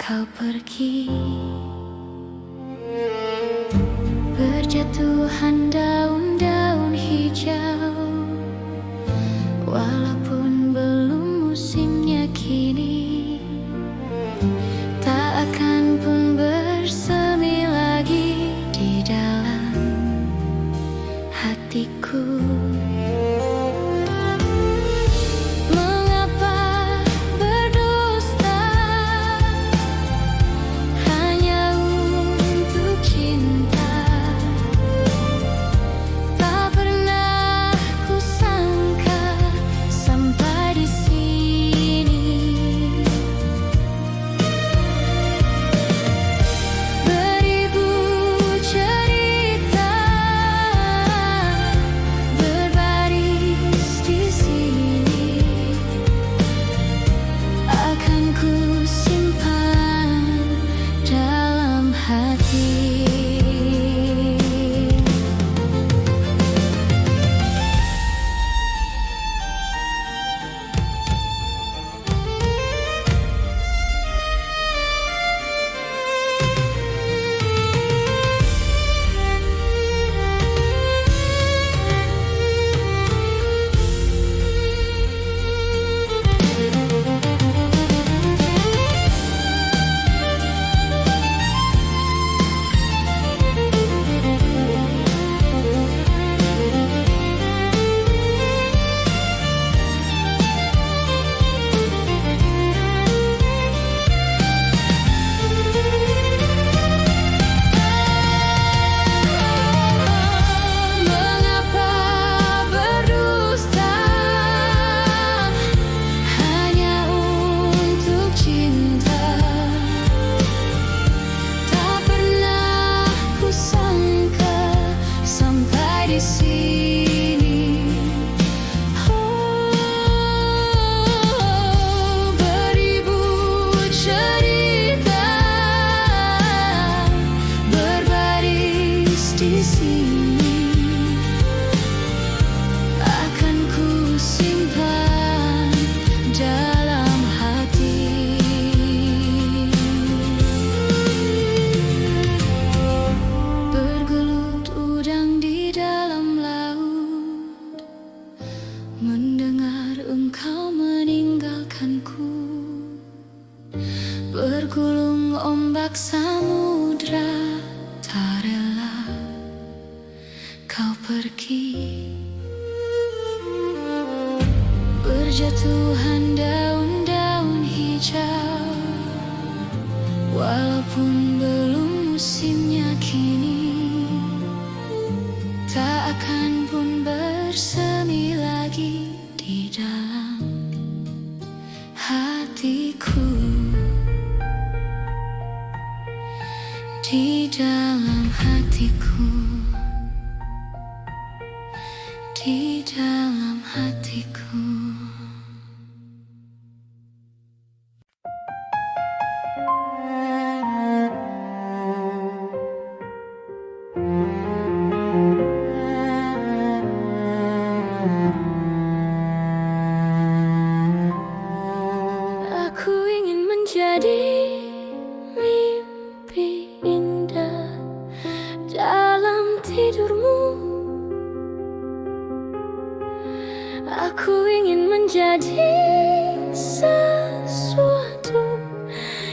kau pergi. Berjatuhan daun-daun hijau, walaupun belum musimnya kini, tak akan pun bersemi lagi di dalam hatiku. Di sini akan ku simpan dalam hati. Bergelut udang di dalam laut, mendengar engkau meninggalkanku. Bergulung ombak samudra, tak rela kau pergi. Berjatuhan daun-daun hijau, walaupun belum musimnya kini, tak akan pun bersemi lagi di dalam hatiku. Di dalam hatiku, di dalam hatiku. Aku ingin menjadi mimpi indah dalam tidurmu. Aku ingin menjadi sesuatu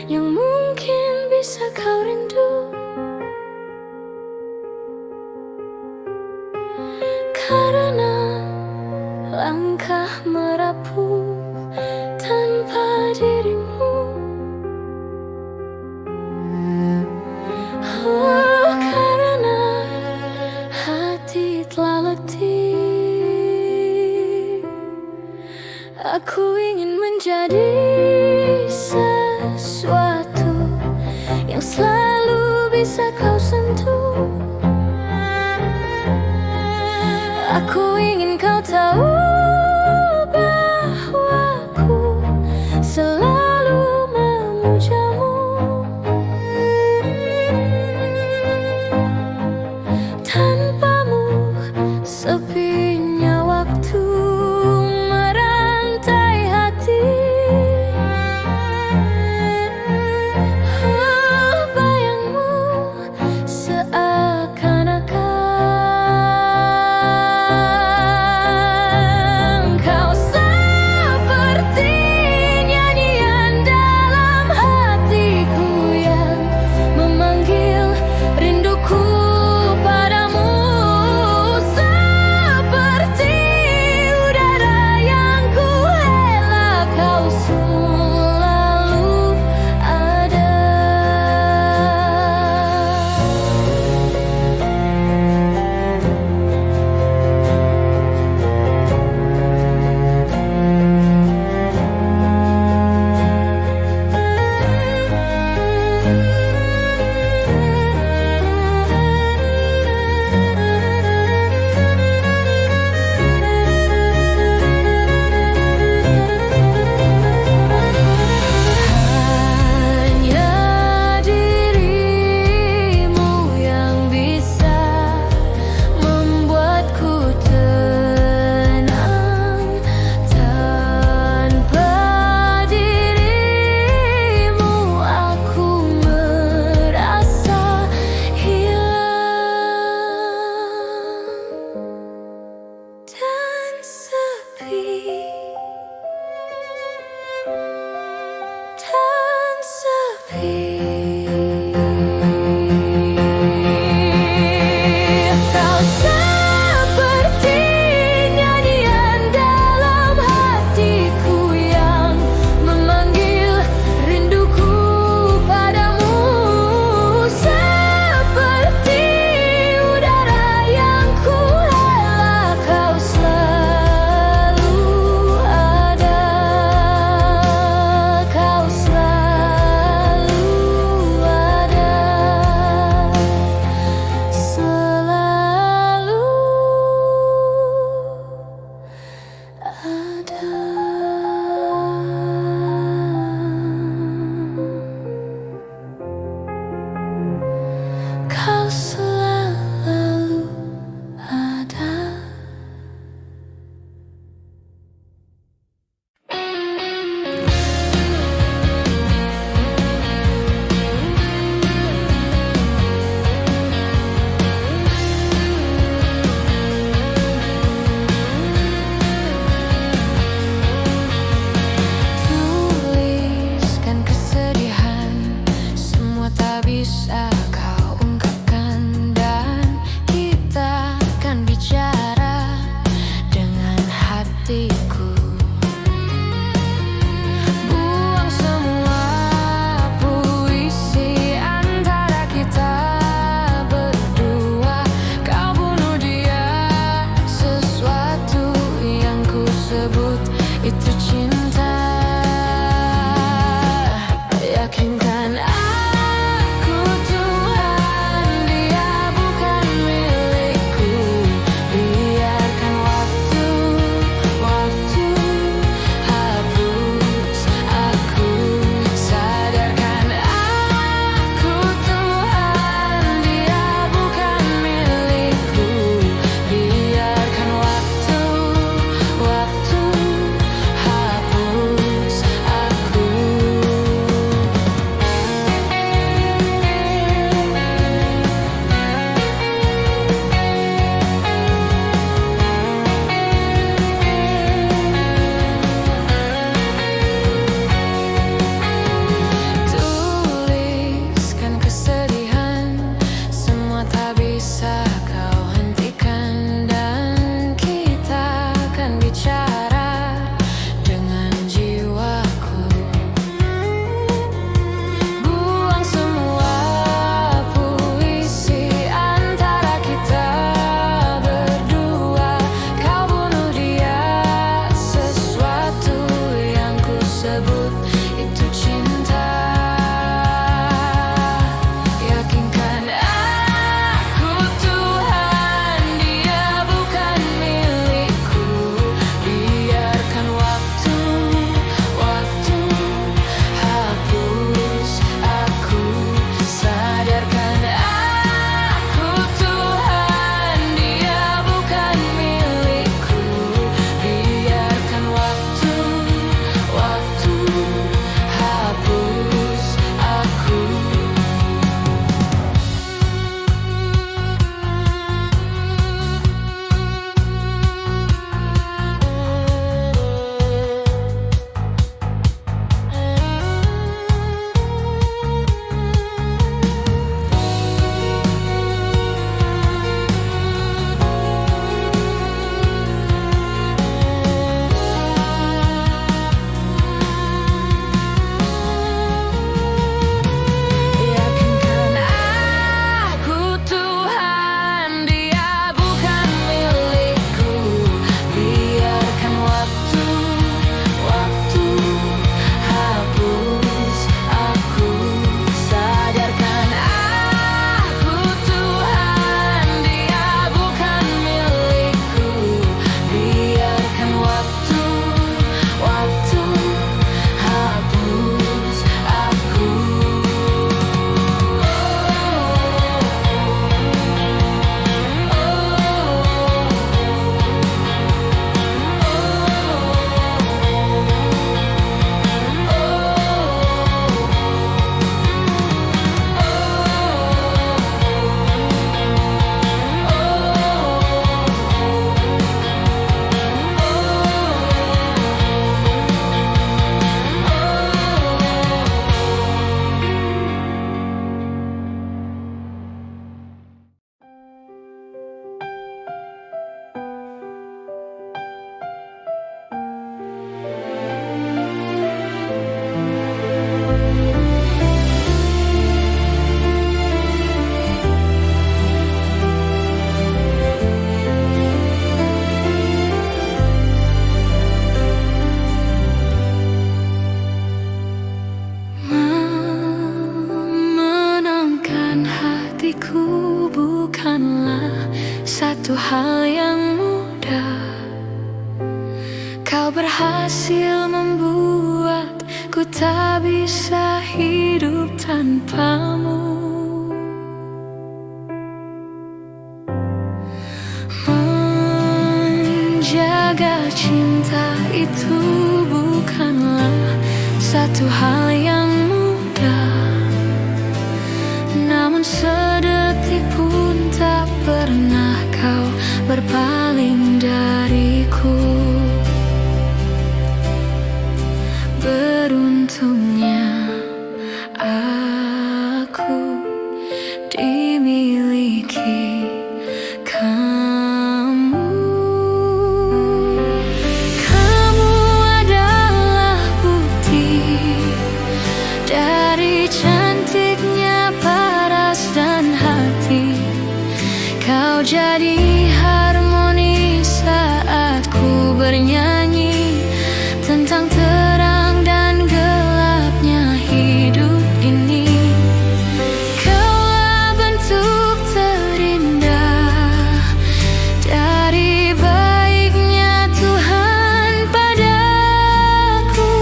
yang mungkin bisa kau rindu, karena langkah merapuh tanpa dirimu. Oh, karena hati telah letih. Aku ingin menjadi sesuatu yang selalu bisa kau sentuh. Aku ingin kau tahu bahwa aku selalu memujamu. Tanpamu sepinya waktu merantai hati. satu hal yang mudah. Kau berhasil membuatku tak bisa hidup tanpamu. Menjaga cinta itu bukanlah satu hal yang mudah, namun sedetik pun tak pernah kau berpaling dariku. Beruntungnya aku dimiliki kamu. Kamu adalah bukti dari cantiknya paras dan hati. Kau jadi harmoni saat ku bernyanyi tentang terang dan gelapnya hidup ini. Kaulah bentuk terindah dari baiknya Tuhan padaku.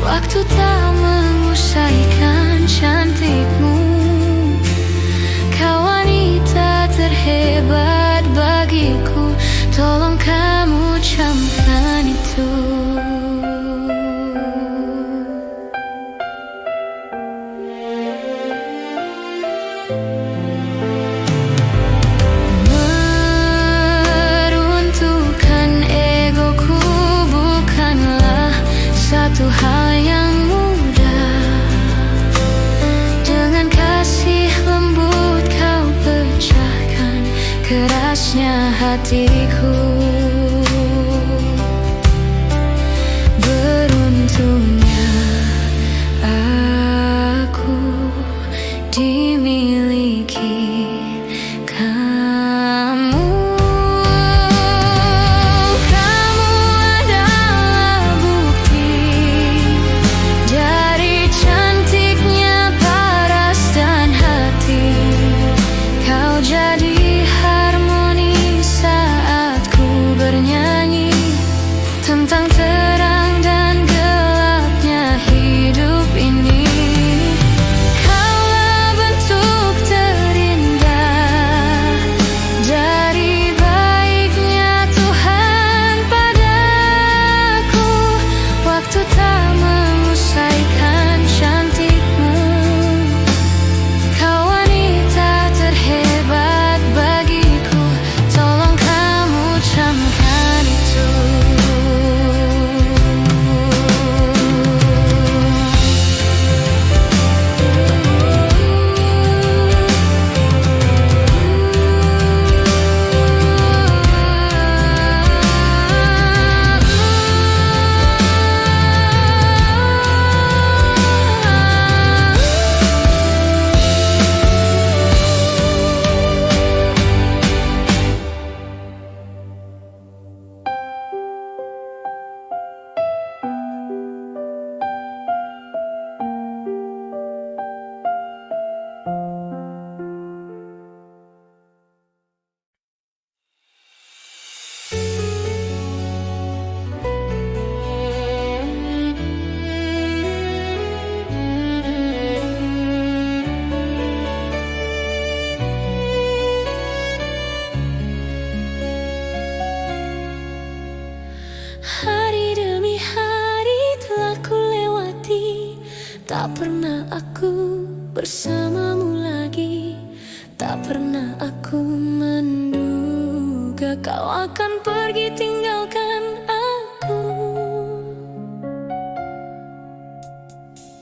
Waktu tak mengusaikan cantikmu. Kau wanita terhebat bagiku. Tolong kamu camkan itu. Meruntuhkan egoku bukanlah satu hal yang mudah. Dengan kasih lembut kau pecahkan kerasnya hatiku. Beruntungnya aku dimiliki kamu. Kamu adalah bukti dari cantiknya paras dan hati. Kau jadi harmoni saat ku bernyanyi tentang terang dan gelapnya hidup ini. Kaulah bentuk terindah dari baiknya Tuhan padaku. Waktu tak mengusaikan cantikmu. Kau wanita terhebat bagiku. Tolong kamu camkan itu. Hari demi hari telah ku lewati. Tak pernah aku bersamamu lagi. Tak pernah aku menduga kau akan pergi tinggalkan aku.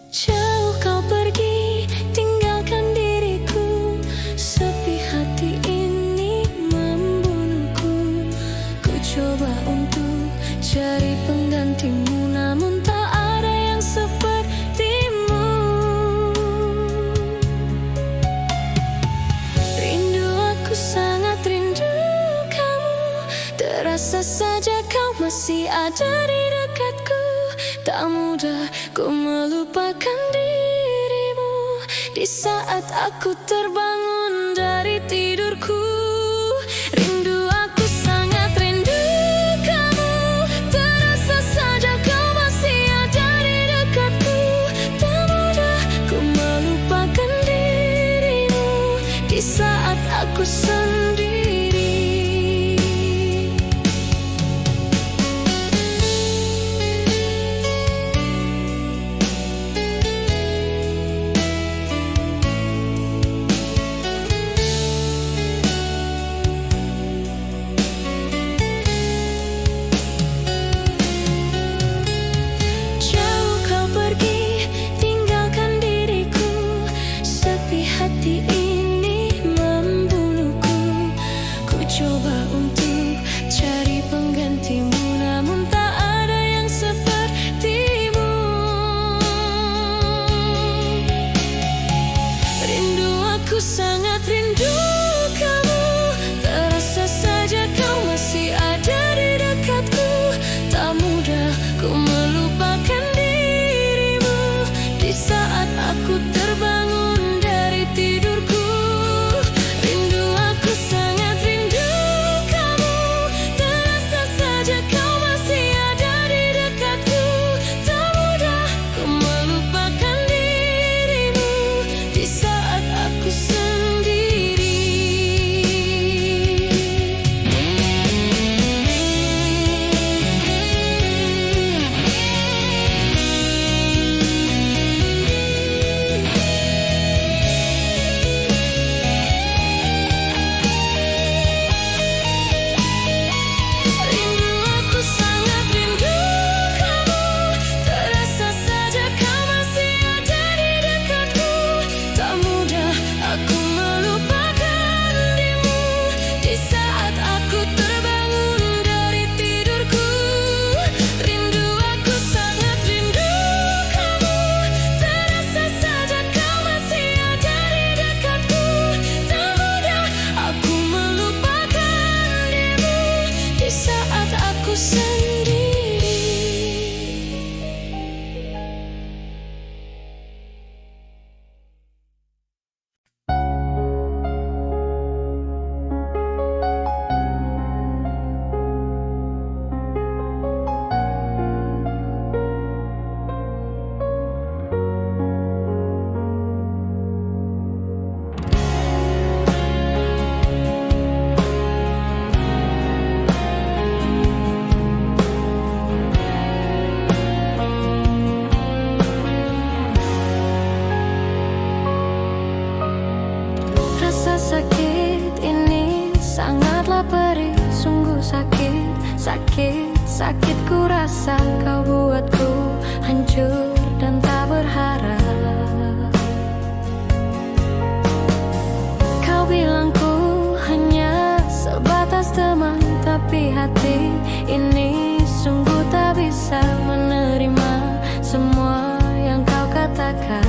Jauh kau pergi tinggalkan diriku. Sepi hati ini membunuhku. Ku coba untuk cari penggantimu, namun tak ada yang sepertimu. Rindu aku sangat rindu kamu. Terasa saja kau masih ada di dekatku. Tak mudah ku melupakan dirimu. Di saat aku terbangun dari tidurku, rindu aku sendiri. Jauh kau pergi, tinggalkan diriku. Sepi hati ini membunuhku. Ku coba untuk cari penggantimu, namun tak ada yang sepertimu. Rindu, aku sangat rindu kamu. Terasa saja kau masih ada di dekatku. Tak mudah ku melupakan dirimu di saat aku terbangun dari tidurku. Rindu, aku sangat rindu kamu. Terasa saja kau masih ada di dekatku. Tak mudah ku melupakan dirimu di saat aku sendiri. Rindu, aku sangat rindu kamu. Terasa saja kau masih ada di dekatku. Tak mudah aku melupakan dirimu di saat aku terbangun dari tidurku. Rindu, aku sangat rindu kamu. Terasa saja kau masih ada di dekatku. Tak mudah aku melupakan dirimu di saat aku sendiri. Rasa sakit ini sangatlah perih, sungguh sakit, sakit, sakit ku rasa. Kau buatku hancur dan tak berharap. Kau bilang ku hanya sebatas teman, tapi hati ini sungguh tak bisa menerima semua yang kau katakan.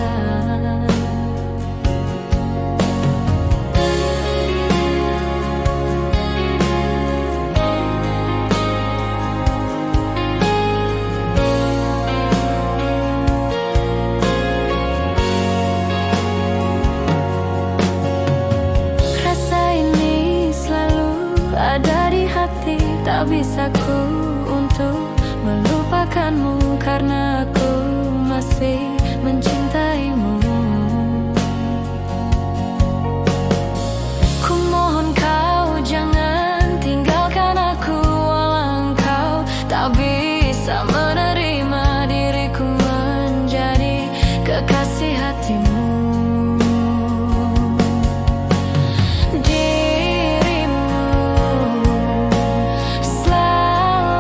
Tak bisa ku untuk melupakanmu karena aku masih mencintaimu. Ku mohon kau jangan tinggalkan aku, walau engkau tak bisa menerima diriku menjadi kekasih hatimu. Selalu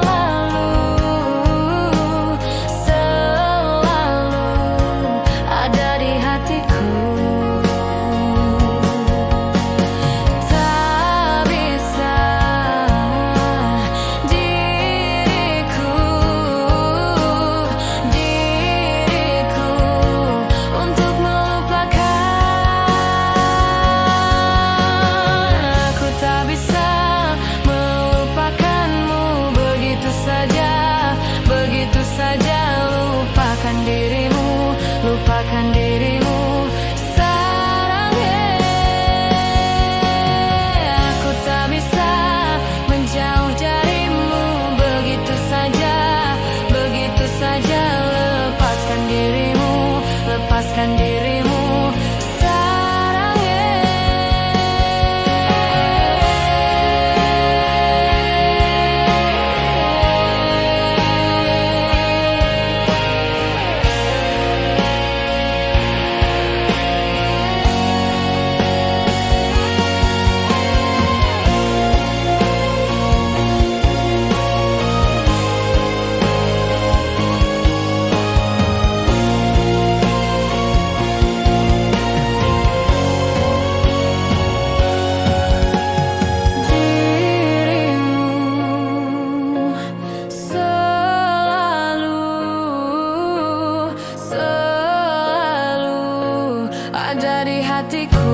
di hatiku.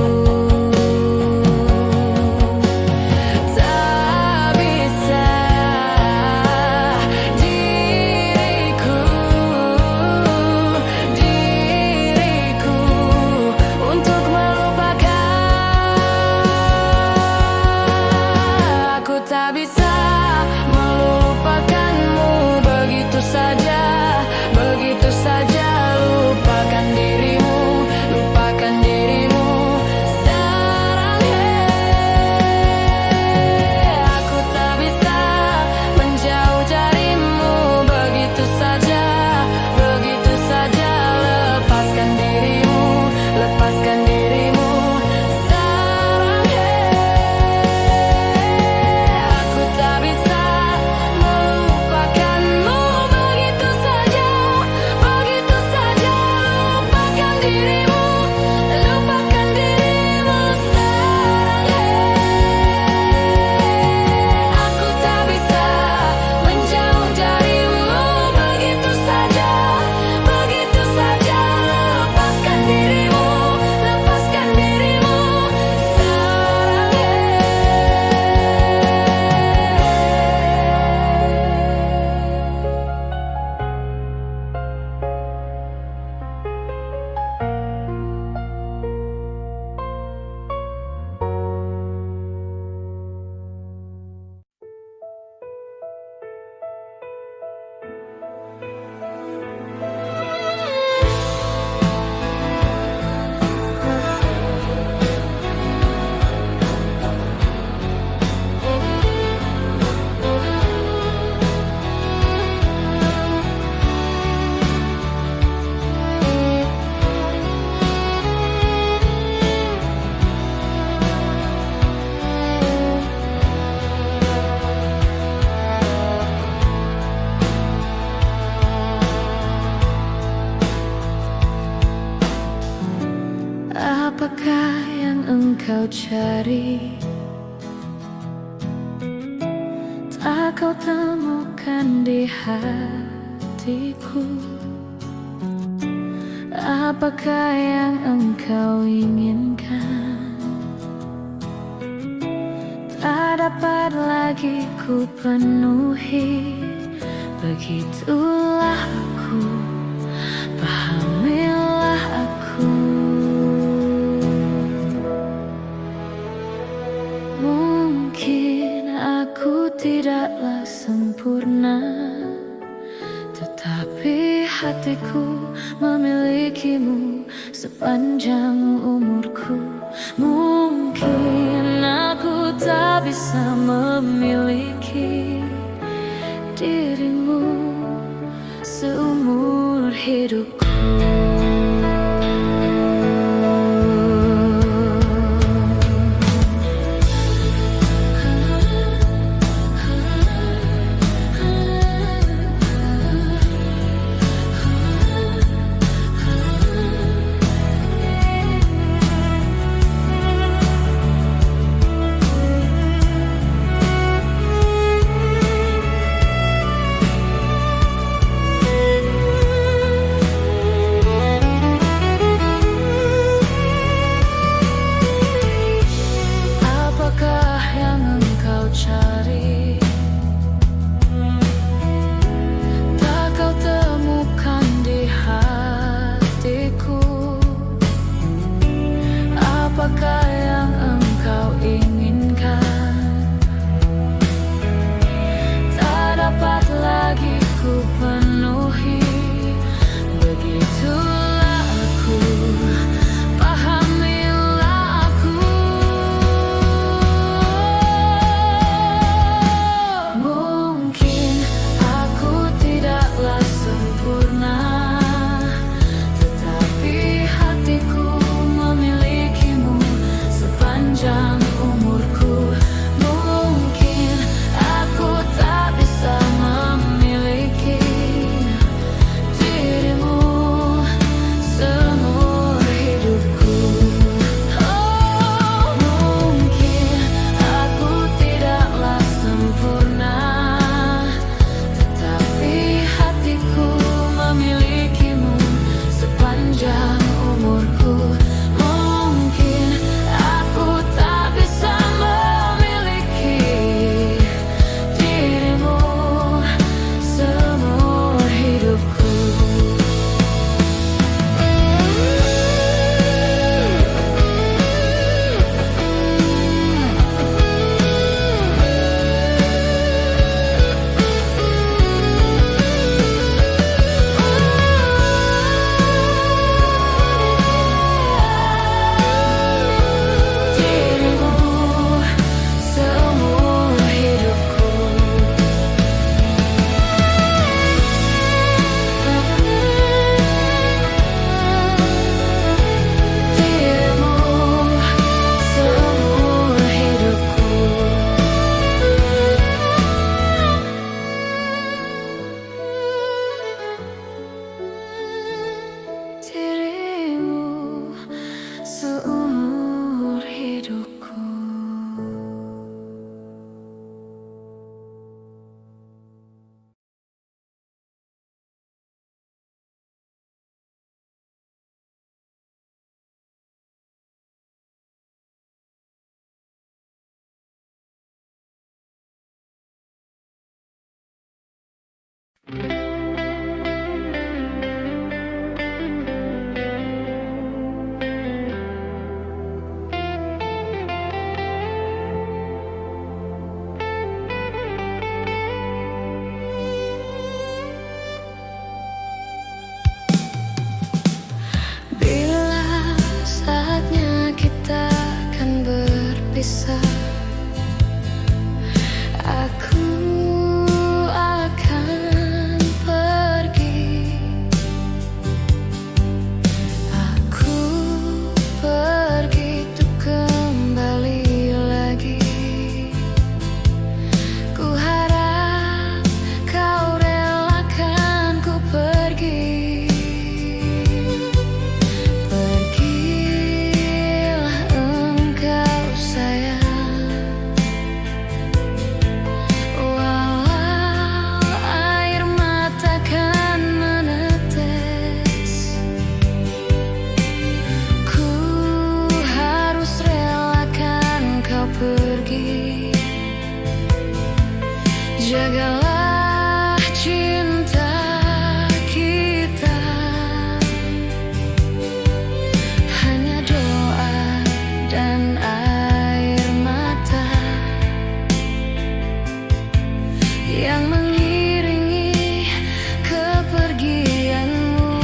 Tak bisa diriku untuk melupakan. Aku tak bisa melupakanmu begitu saja, begitu saja. Lupakan dirimu, lupakan dirimu sekarang. Aku tak bisa menjauh darimu begitu saja, begitu saja. Lepaskan dirimu, lepaskan dirimu sekarang. Aku tak bisa melupakanmu begitu saja, begitu saja. Lupakan dirimu, lupakan dirimu sekarang. Aku tak bisa menjauh darimu begitu saja, begitu saja. Lepaskan dirimu, lepaskan dirimu apakah yang engkau cari? Tak kau temukan di hatiku. Apakah yang engkau inginkan? Tak dapat lagi ku penuhi. Begitulah aku, pahamilah aku. Mungkin aku tidaklah sempurna, tetapi hatiku memilikimu sepanjang umurku. Mungkin aku tak bisa memiliki dirimu seumur hidupku. bisa, aku akan pergi. Aku pergi untuk kembali lagi. Ku harap kau relakan ku pergi. Pergilah engkau sayang, walau air mata kan menetes. Ku harus relakan kau pergi. Jagalah cinta kita, hanya doa dan air mata yang mengiringi kepergianmu.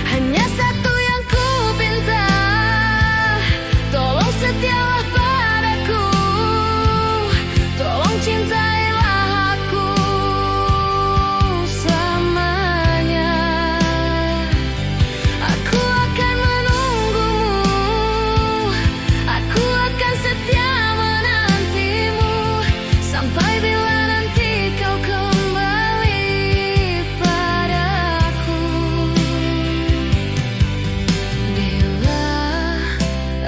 Hanya satu yang ku pinta, tolong setialah padaku, tolong cintailah aku selamanya. Aku akan menunggumu, aku akan setia menantimu, sampai bila nanti kau kembali padaku. Bila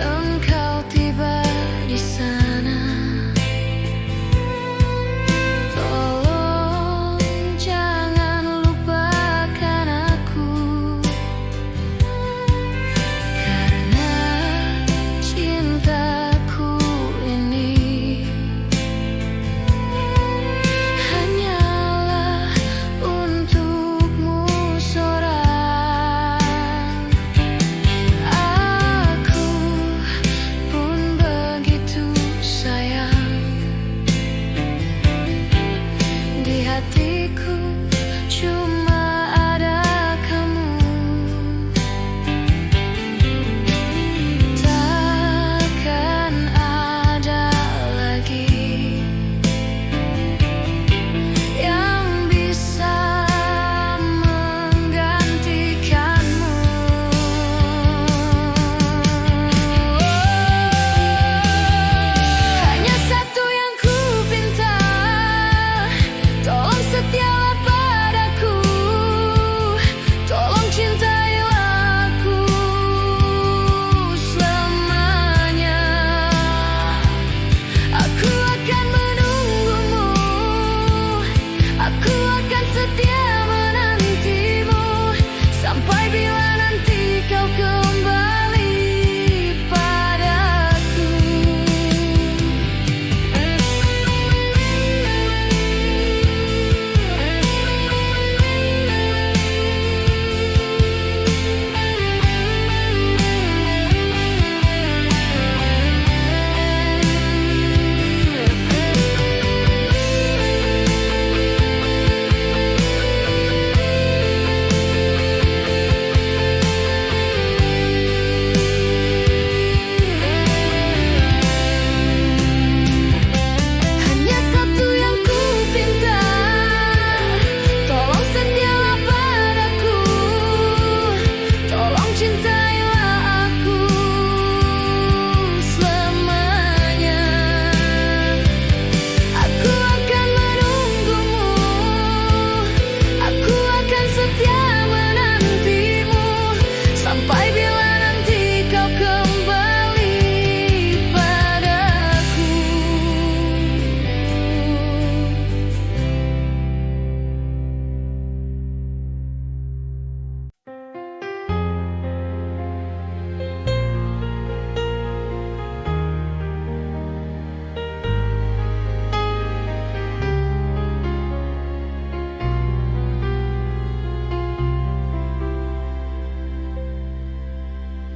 engkau tiba di sana, tolong jangan lupakan aku, karena cintaku ini hanyalah untukmu seorang. Aku pun begitu sayang, di hatiku cuma ada kamu. Takkan ada lagi yang bisa menggantikanmu. Hanya satu yang ku pinta, tolong setialah padaku, tolong cintailah aku selamanya. Aku akan menunggumu, aku akan setia menantimu, sampai bila nanti kau kembali padaku. Hanya satu yang ku pinta, tolong setialah padaku, tolong cintailah aku selamanya. Aku akan menunggumu, aku akan setia menantimu, sampai bila nanti kau kembali padaku.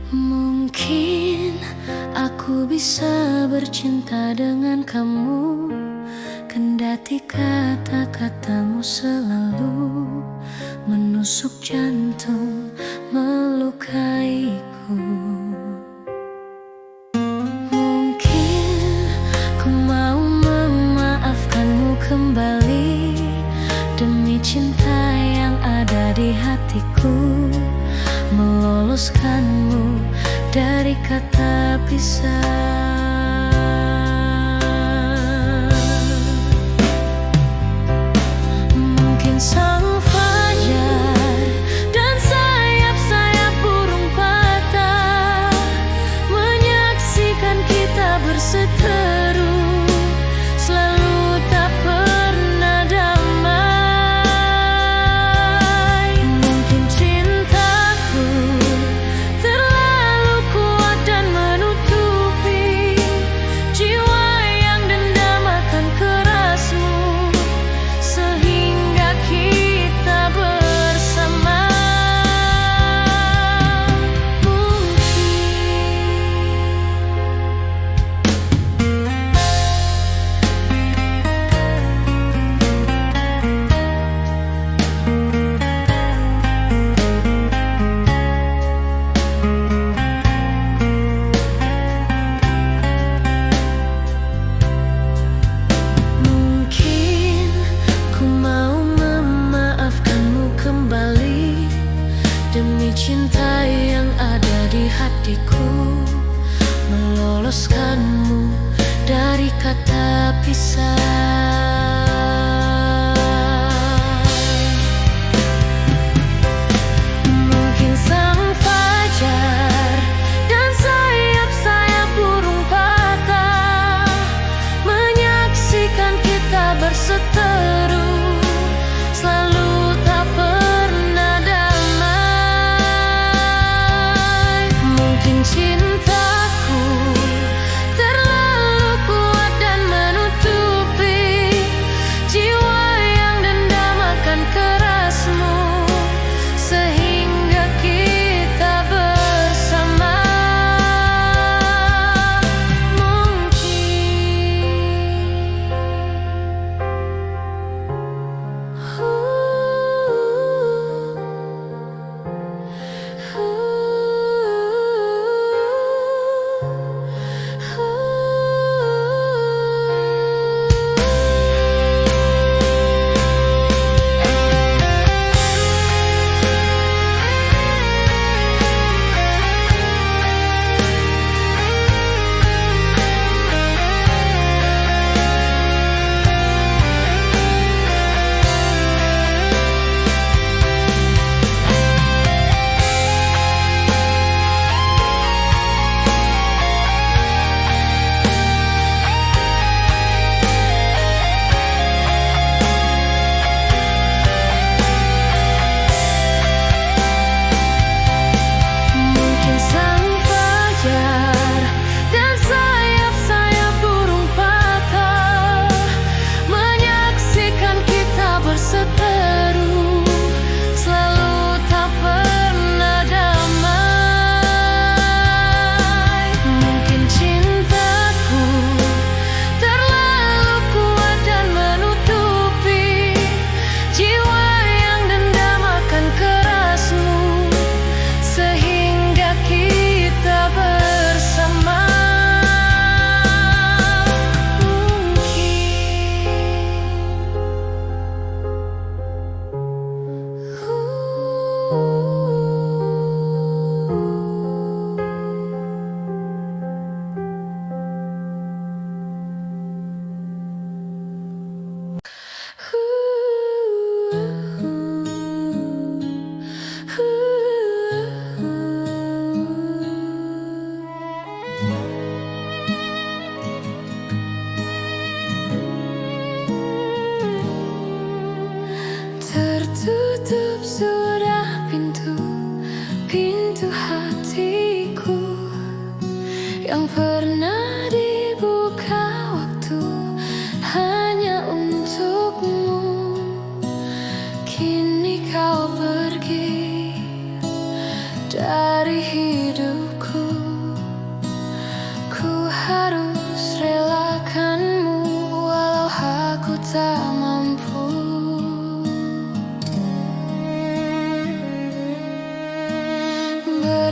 Mungkin aku bisa bercinta dengan kamu, kendati kata-katamu selalu menusuk menusuk jantung, melukaiku. Mungkin ku mau memaafkanmu kembali demi cinta yang ada di hatiku, meloloskanmu dari kata pisah. Mungkin sang fajar dan sayap-sayap burung patah menyaksikan kita berseteru, selalu tak pernah damai. Mungkin cintaku terlalu kuat dan menutupi jiwa yang dendam akan kerasmu, sehingga kita bersama. Mungkin ku mau memaafkanmu kembali demi cinta yang ada di hatiku, meloloskanmu dari kata pisah. Mungkin sang fajar dan sayap-sayap burung patah menyaksikan kita berseteru, selalu tak pernah damai. Mungkin cintaku terlalu kuat dan menutupi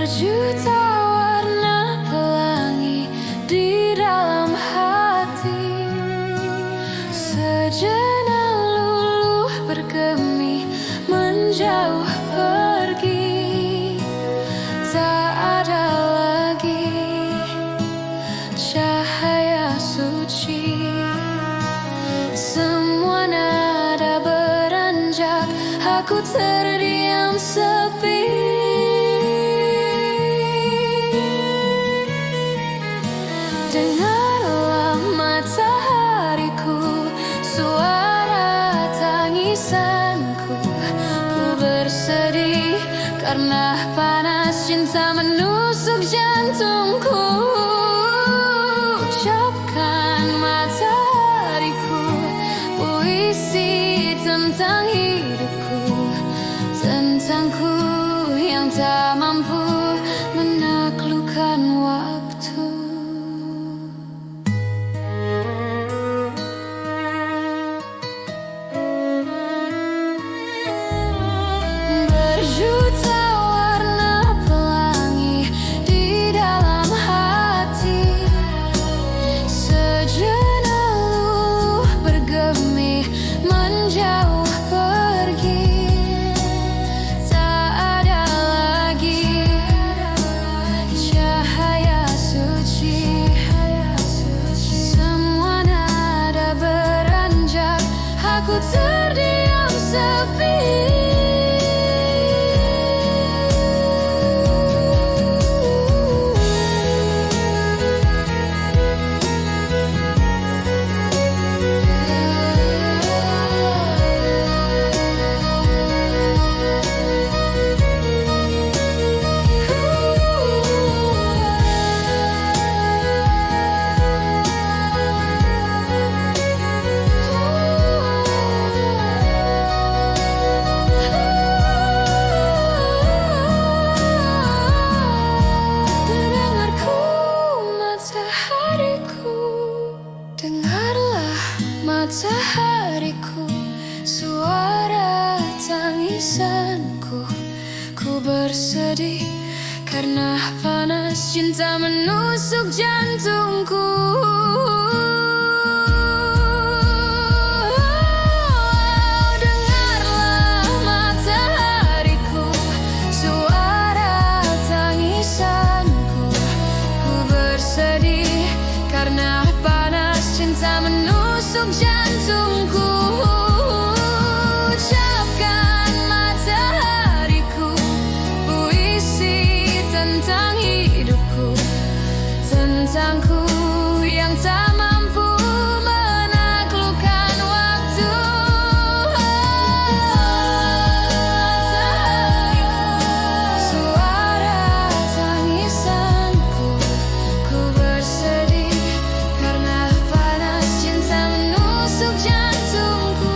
Berjuta warna pelangi di dalam hati, sejenak luluh bergemi menjauh pergi. Tak ada lagi cahaya suci, semua nada beranjak, aku terdiam sepi. Dengarlah matahariku, suara tangisanku. Ku bersedih karena panas cinta menusuk jantungku. Ucapkan matahariku puisi tentang hidupku, tentangku yang tak mampu menaklukkan waktu. Berjuta warna pelangi di dalam hati, sejenak luluh bergemi menjauh pergi. Tak ada lagi cahaya suci, semua nada beranjak, aku terdiam sepi. Dengarlah matahariku, suara tangisanku. Ku bersedih karena panas cinta menusuk jantungku. Dengarlah matahariku, suara tangisanku. Ku bersedih karena cinta menusuk jantungku. Ucapkan matahariku puisi tentang hidupku, tentangku yang tak mampu menaklukkan waktu. Suara tangisanku, ku bersedih karena cinta menusuk jantungku.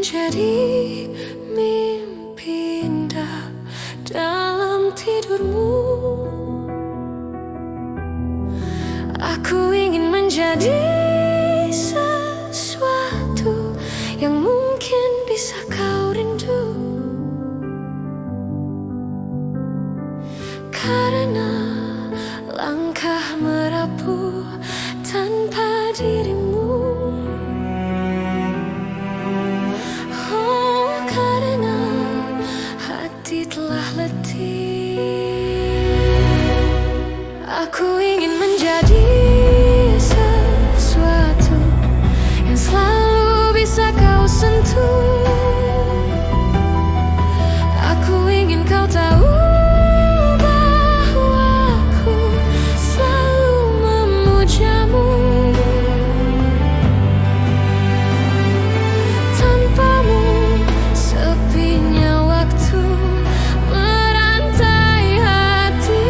Menjadi mimpi indah dalam tidurmu. Aku ingin menjadi sesuatu yang mungkin bisa kau rindu, karena langkah merapuh tanpa dirimu. Telah letih. Aku ingin menjadi sesuatu yang selalu bisa kau sentuh. Aku ingin kau tahu bahwa aku selalu memujamu. Tanpamu sepinya waktu merantai hati.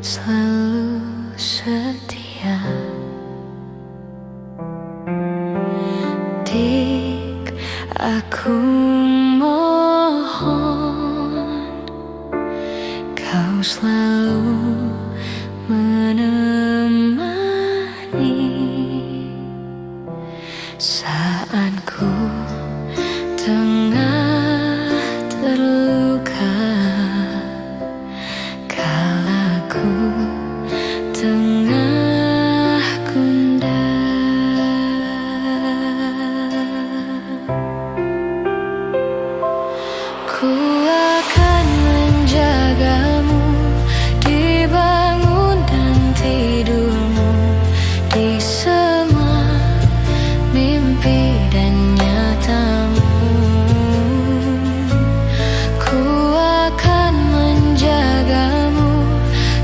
selalu setia. Dik, aku mohon kau selalu menemani saat ku tengah terluka, kala ku tengah gundah. Ku akan menjagamu di bangun dan tidurmu, di semua mimpi dan nyatamu. Ku akan menjagamu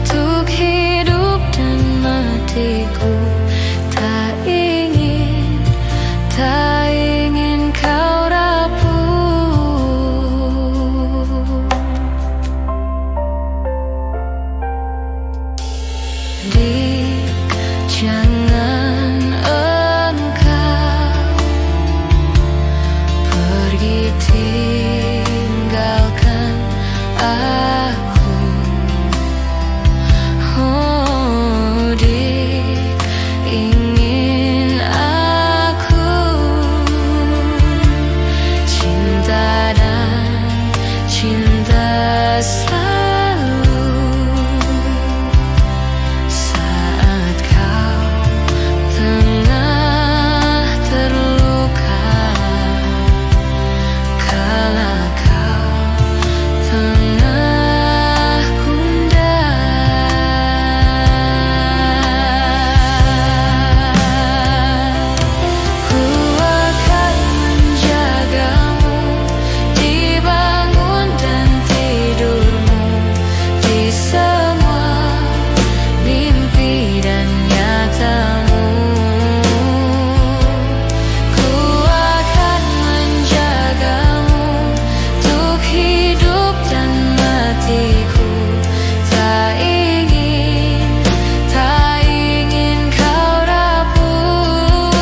untuk hidup dan matiku. Tak ingin kau rapuh. Dik, jangan engkau pergi tinggalkan aku. Oh, Dik, ingin aku cinta dan cinta selalu saat kau tengah terluka, kala kau tengah gundah. Ku akan menjagamu di bangun dan tidurmu, di semua mimpi dan nyatamu. Ku akan menjagamu untuk hidup dan matiku. Tak ingin kau rapuh.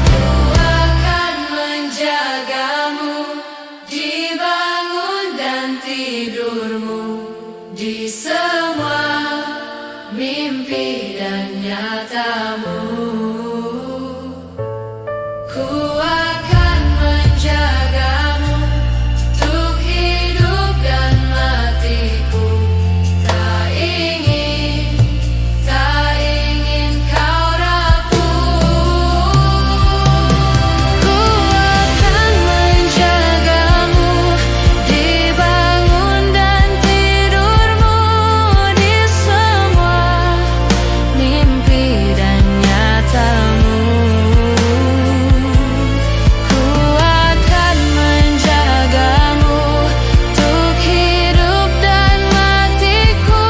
Ku akan menjagamu di bangun dan tidurmu, di semua mimpi dan nyatamu. Ku akan menjagamu untuk hidup dan matiku. Tak ingin kau rapuh. Ku akan menjagamu di bangun dan tidurmu, di semua mimpi dan nyatamu. Ku akan menjagamu untuk hidup dan matiku.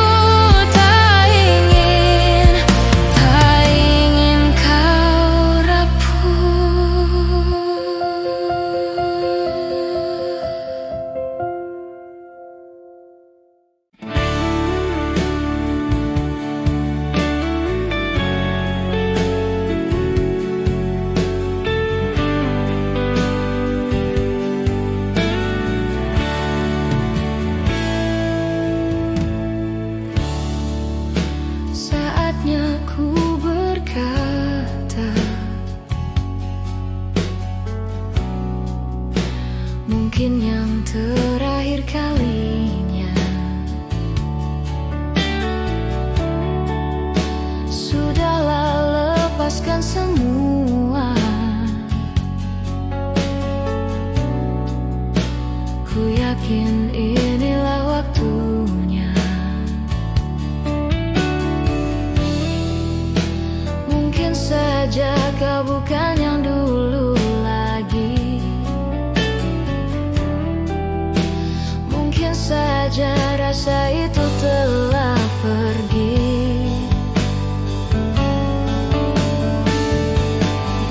Tak ingin kau rapuh. Saatnya ku berkata, mungkin yang terakhir kalinya. Sudahlah, lepaskan semua. Ku yakin inilah waktunya. Mungkin saja kau bukan yang dulu lagi. saja rasa itu telah pergi.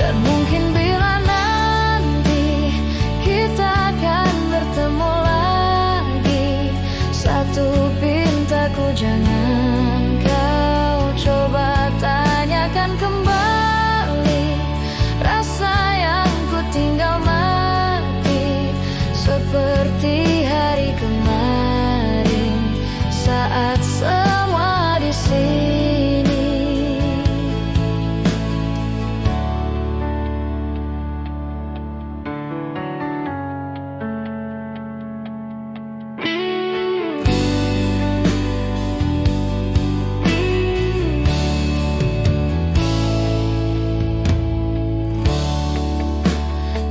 Dan mungkin bila nanti kita akan bertemu lagi, satu pintaku jangan kau coba tanyakan kembali rasa yang ku tinggal mati, seperti hari kemarin saat semua di sini.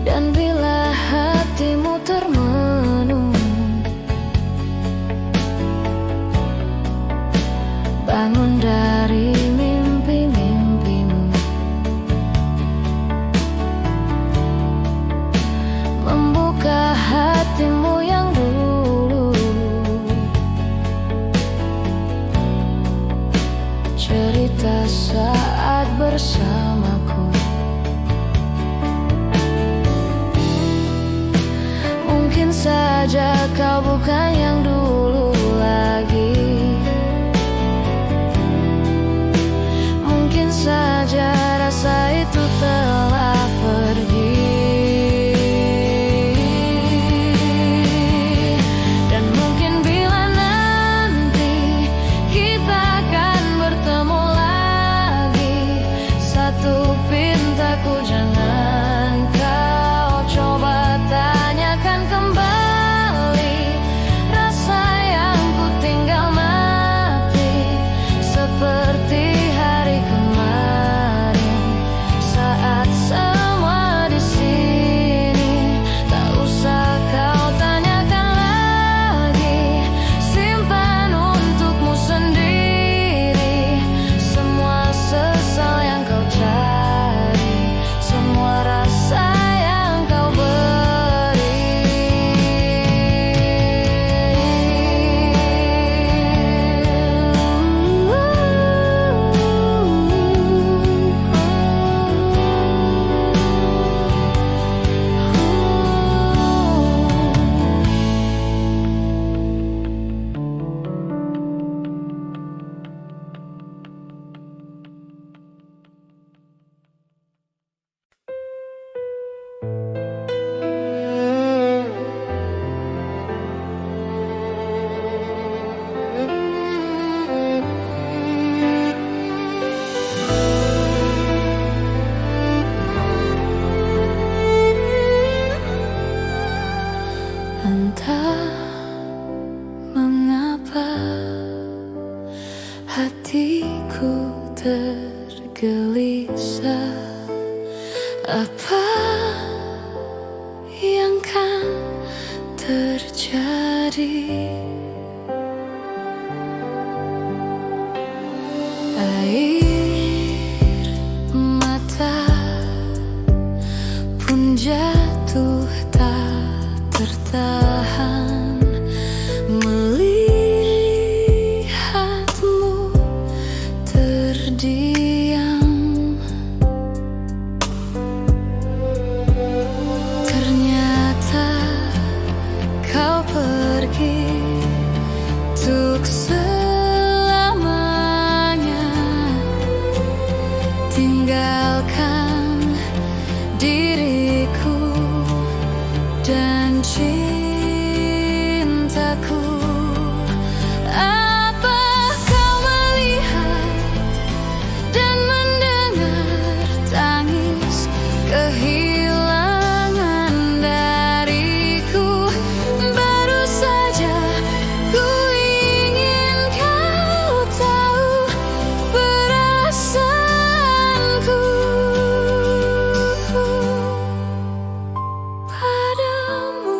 Dan bila hatimu termenung, bangun dari mimpi-mimpimu, membuka hatimu yang dulu, cerita saat bersamaku. Mungkin saja kau bukan yang dulu lagi, mungkin saja rasa itu telah pergi. Dan mungkin bila nanti kita akan bertemu lagi, satu pintaku jangan kau coba tanyakan kembali rasa yang ku tinggal mati, seperti hari kemarin saat semua di sini. Tak usah kau tanyakan lagi, simpan untukmu sendiri semua sesal yang kau cari, semua rasa yang kau beri. Entah mengapa hatiku tergelisah, apa yang kan terjadi? Air mata pun jatuh tak tertahan melihatmu terdiam. Ternyata kau pergi untuk selamanya, tinggalkan diriku dan cintaku. Apa kau melihat dan mendengar tangis kehilangan dariku? Baru saja ku ingin kau tahu perasaanku padamu.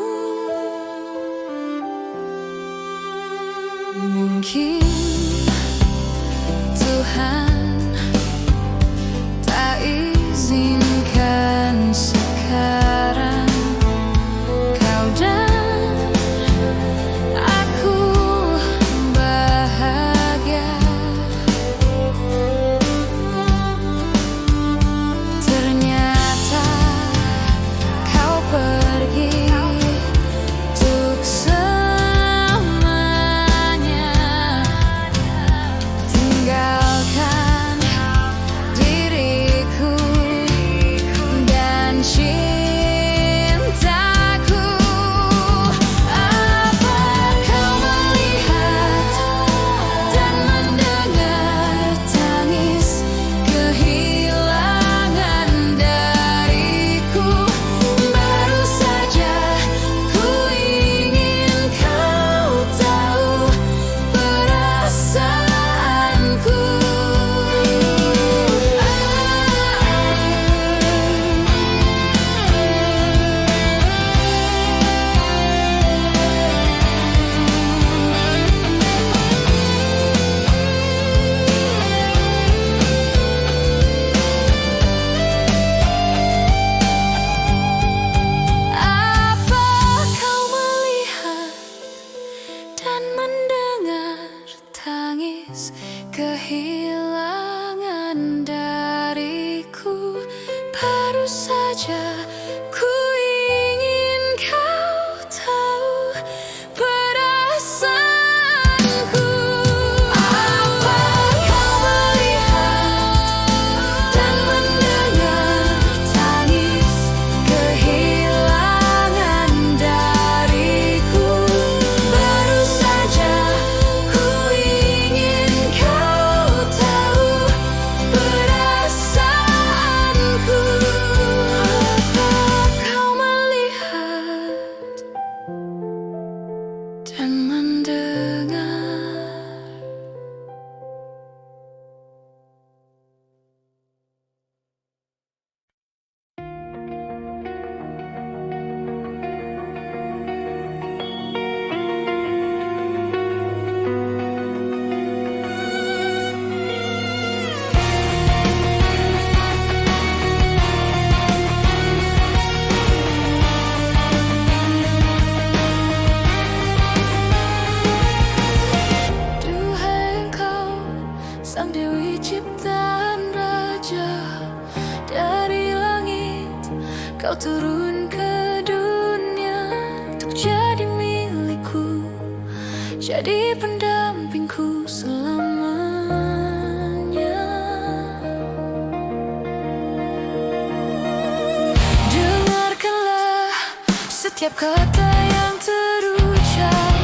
Tiap kata yang terucap,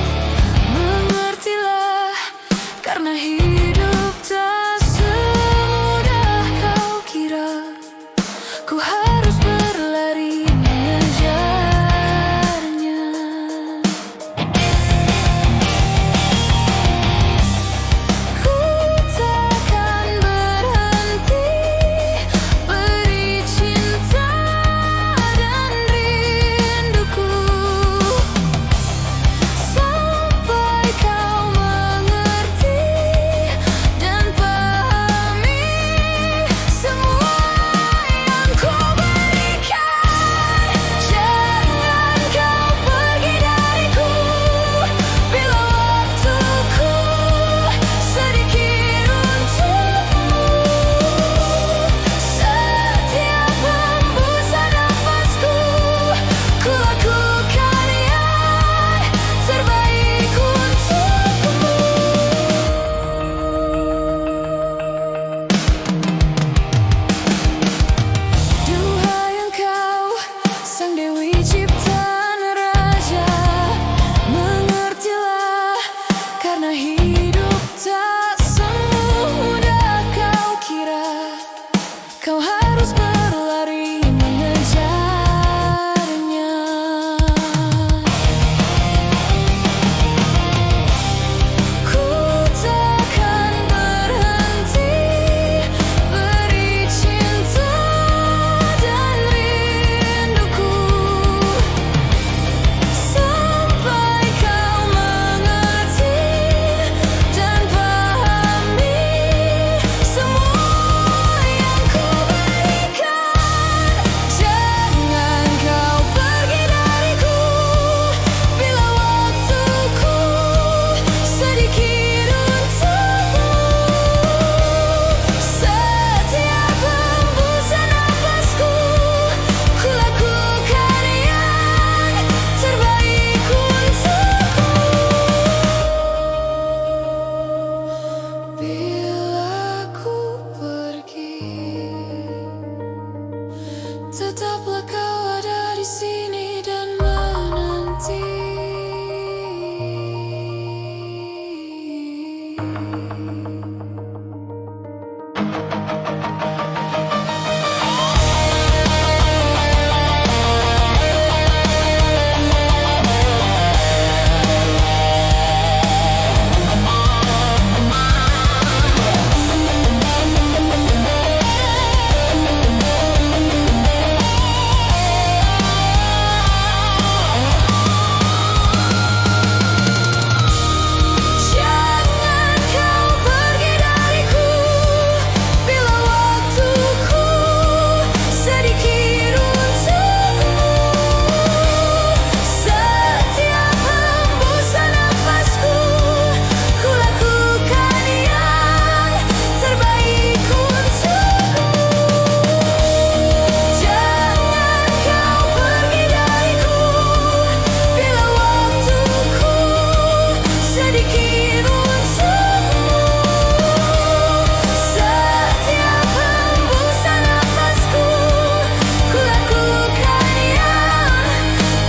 mengertilah, karena hidup tak semudah kau kira. Ku harus berlari mengejarnya. Ku takkan berhenti beri cinta dan rinduku, sampai kau mengerti dan pahami semua yang ku berikan. Jangan kau pergi dariku bila waktuku sedikit untukmu. Setiap hembusan nafasku, ku lakukan yang terbaik untukmu. Duhai engkau, sang dewi ciptaan raja, mengertilah, karena hidup tak semudah kau kira. Kau harus berlari mengejarnya. Ku takkan berhenti beri cinta dan rinduku, sampai kau mengerti dan pahami semua yang ku berikan. Jangan kau pergi dariku bila waktuku sedikit untukmu. Setiap hembusan nafasku, ku lakukan yang terbaik untukmu. Bila ku pergi, tetaplah kau ada di sini dan menanti. Jangan kau pergi dariku bila waktuku sedikit untukmu. Setiap hembusan nafasku, ku lakukan yang terbaik untukmu. Jangan kau pergi dariku bila waktuku sedikit untukmu. Setiap hembusan nafasku, ku lakukan yang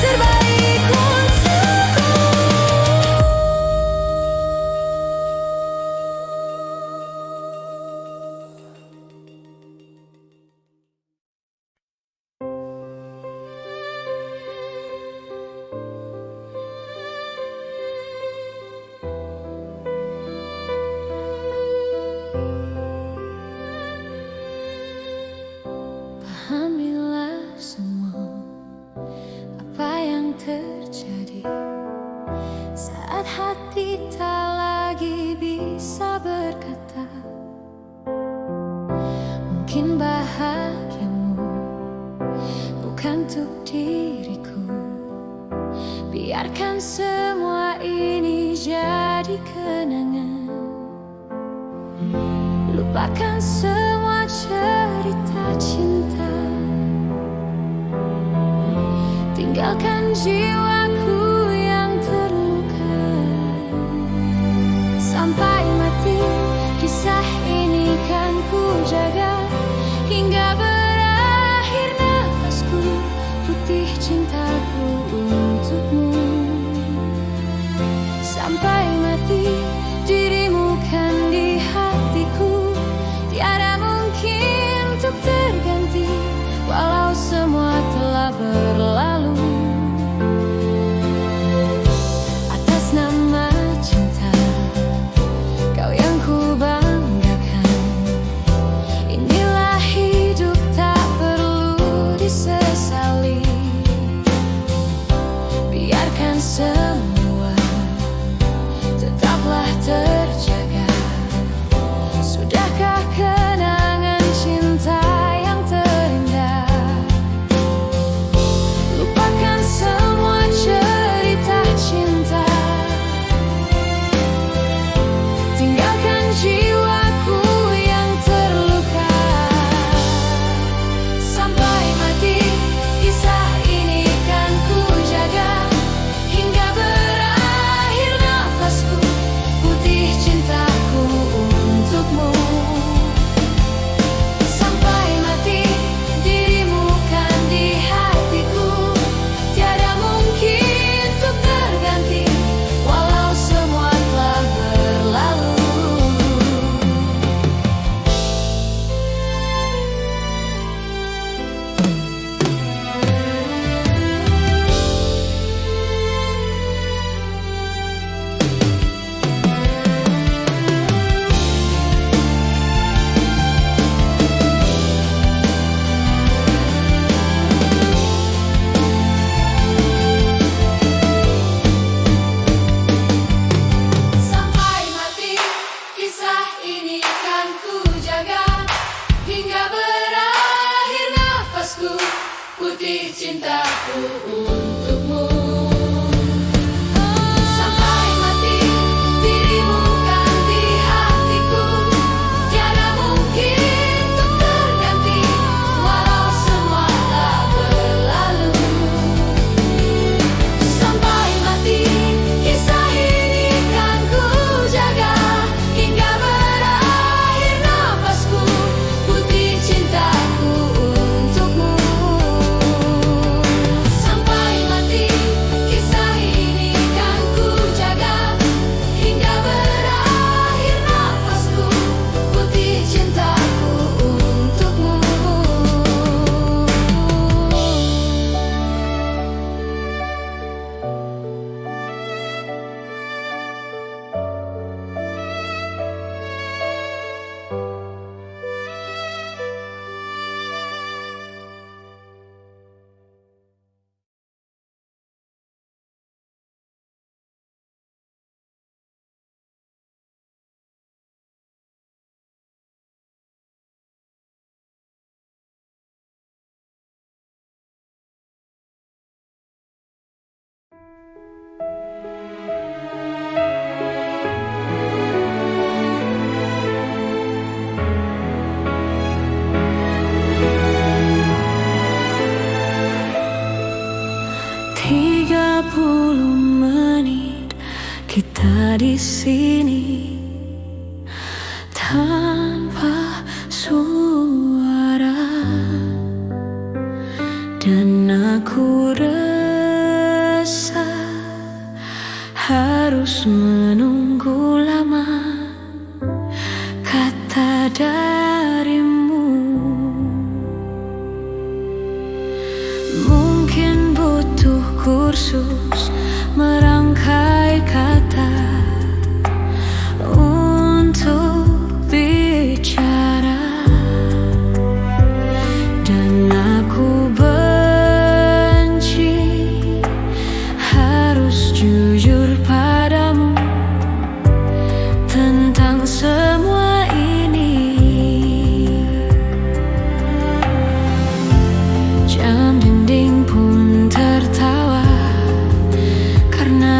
terbaik untukmu. Pahamilah semua apa yang terjadi saat hati tak lagi bisa berkata. Mungkin bahagiamu bukan untuk diriku. Biarkan semua ini jadi kenangan. Lupakan semua cerita cinta. Tinggalkan jiwaku yang terluka. Sampai mati kisah ini kan ku jaga, hingga berakhir nafasku putih cintaku. lupakan semua, tetaplah terjaga. Sudahkah kenangan cinta yang terindah? Lupakan semua cerita cinta, tinggalkan jiwaku yang terluka. Sampai mati kisah ini kan ku jaga, hingga berakhir nafasku, putih cintaku untukmu. Sampai mati dirimu kan di hatiku, tiada mungkin untuk terganti, walau semua telah berlalu. Sampai mati kisah ini kan ku jaga, hingga berakhir nafasku, putih cintaku untukmu. Sampai mati dirimu kan di hatiku, tiada mungkin untuk terganti, walau semua telah berlalu. Sampai mati kisah ini kan ku jaga, hingga berakhir nafasku, putih cintaku untukmu. Sampai mati kisah ini kan ku jaga, hingga berakhir nafasku, putih cintaku untukmu. Tiga 30 menit kita di sini tanpa suara, dan aku resah harus menunggu lama kata darimu. Mungkin butuh kursus merangkai kata untuk bicara, dan aku benci harus jujur padamu tentang semua ini. Jam dinding pun tertawa karena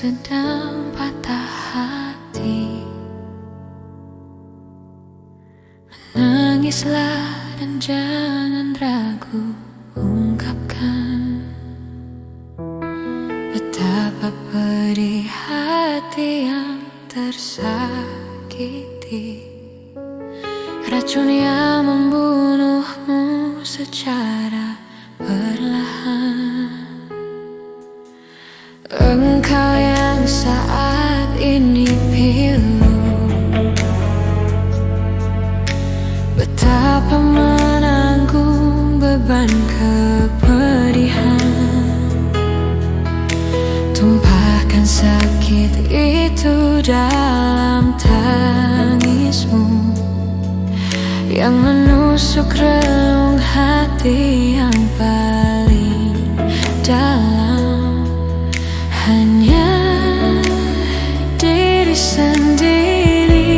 sedang patah hati. Menangislah dan jangan ragu ungkapkan betapa pedih hati yang tersakiti. Racun yang membunuhmu secara perlahan. Engkau yang saat ini pilu, betapa menanggung beban kepedihan. Tumpahkan sakit itu dalam tangismu yang menusuk relung hati yang paling dalam. Hanya diri sendiri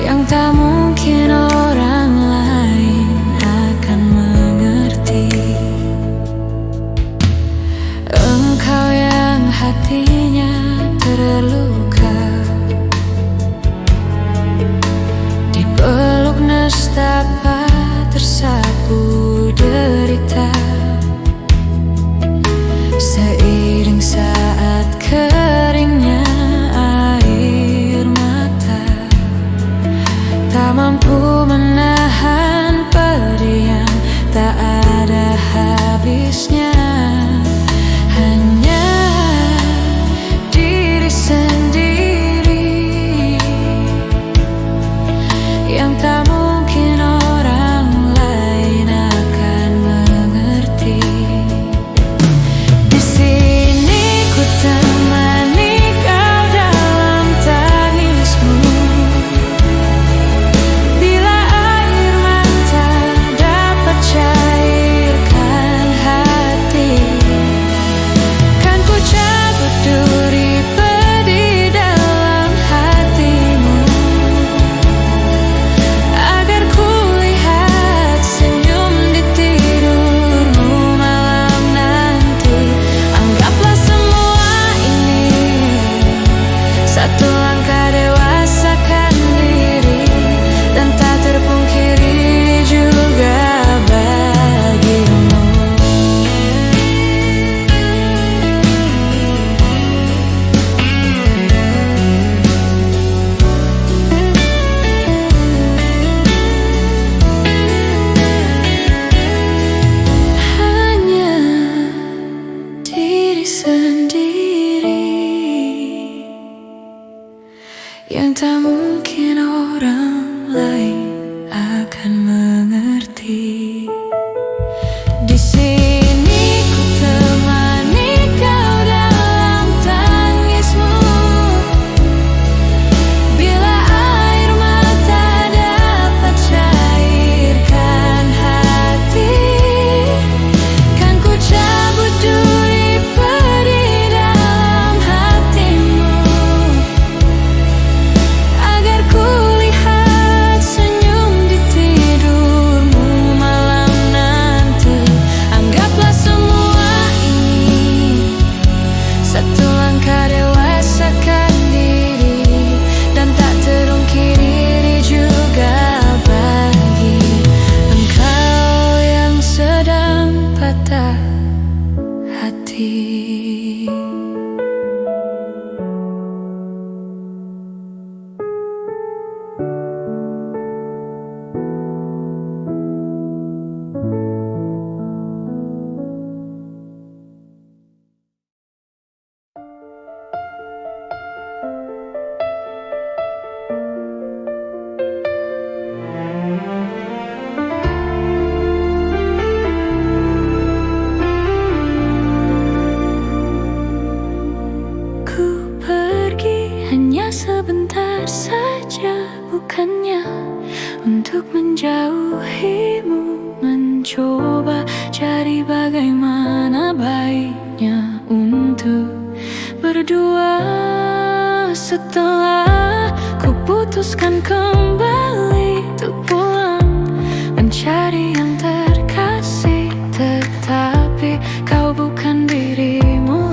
yang tak mungkin orang lain akan mengerti. Engkau yang hatinya terluka, dipeluk nestapa tersapu derita. Seiring saat keringnya air mata, tak mampu menahan pedih yang tak ada habisnya. Hanya diri sendiri yang tak mungkin orang lain akan mengerti. Di sini ku temani kau dalam tangismu, bila air mata dapat cairkan hati. Kan ku cabut duri pedih dalam hatimu, agar ku lihat senyum di tidurmu malam nanti. Anggaplah semua ini satu langkah dewasakan diri, dan tak terpungkiri juga bagimu. Hanya diri sendiri yang tak mungkin orang lain akan mengerti. Di sini ku temani kau dalam tangismu, bila air mata dapat cairkan hati. Kan ku cabut duri pedih dalam hatimu, agar ku lihat senyum di tidurmu malam nanti. Anggaplah semua ini satu langkah dewasakan diri, dan tak terungkiri juga bagi engkau yang sedang patah hati. Ku pergi hanya sebentar saja, bukannya untuk menjauhimu. Mencoba cari bagaimana baiknya untuk berdua. Setelah ku putuskan kembali untuk pulang mencari yang terkasih, tetapi kau bukan dirimu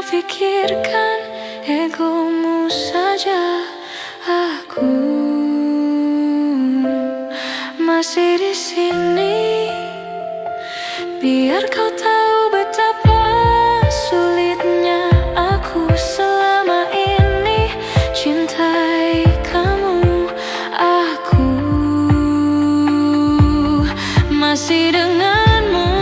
pikirkan egomu saja. Aku masih di sini, biar kau tahu betapa sulitnya aku selama ini cintai kamu. Aku masih denganmu.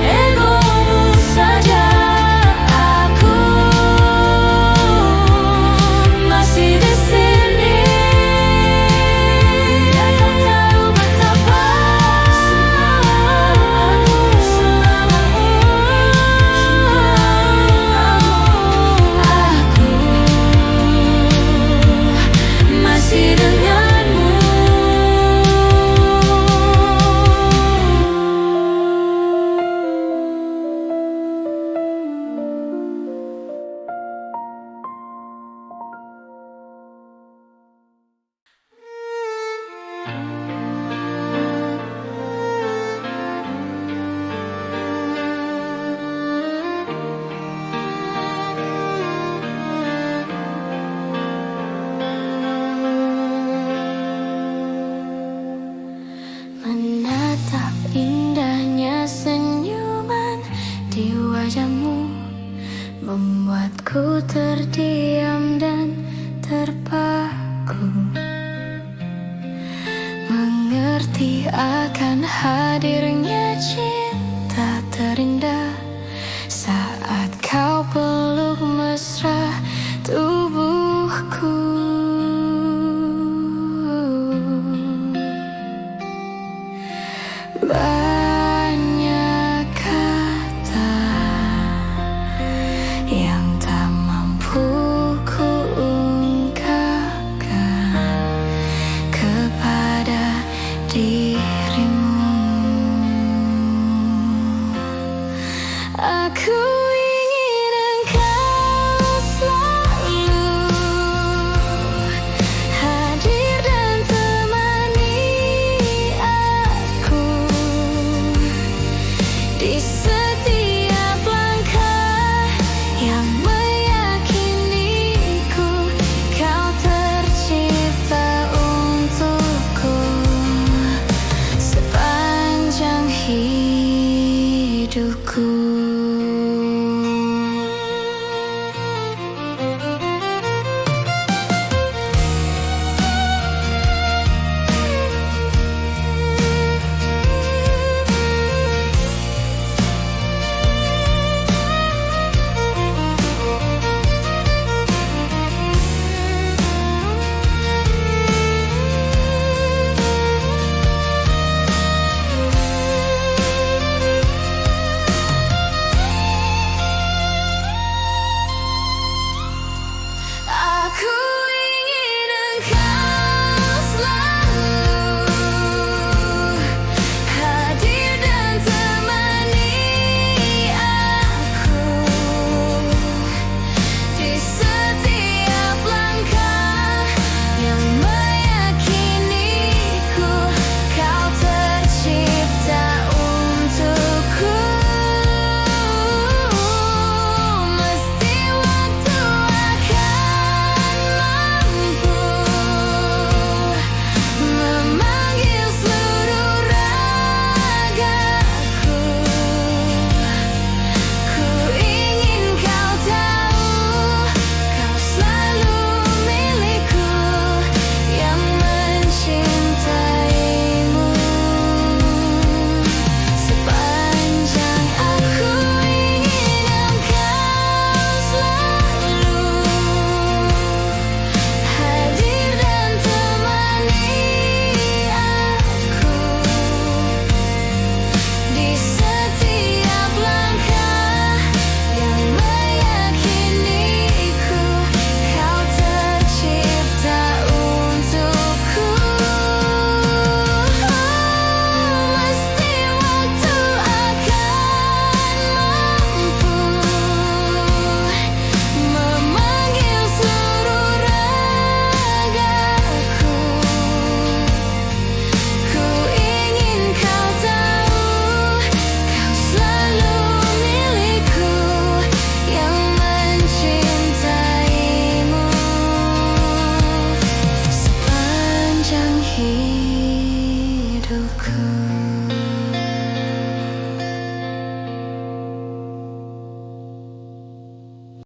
Egomu saja. Aku masih di sini, biar kau tahu betapa aku selama ini aku masih denganmu. Menatap indahnya senyuman di wajahmu membuatku terdiam dan terpaku, mengerti akan hadirnya cinta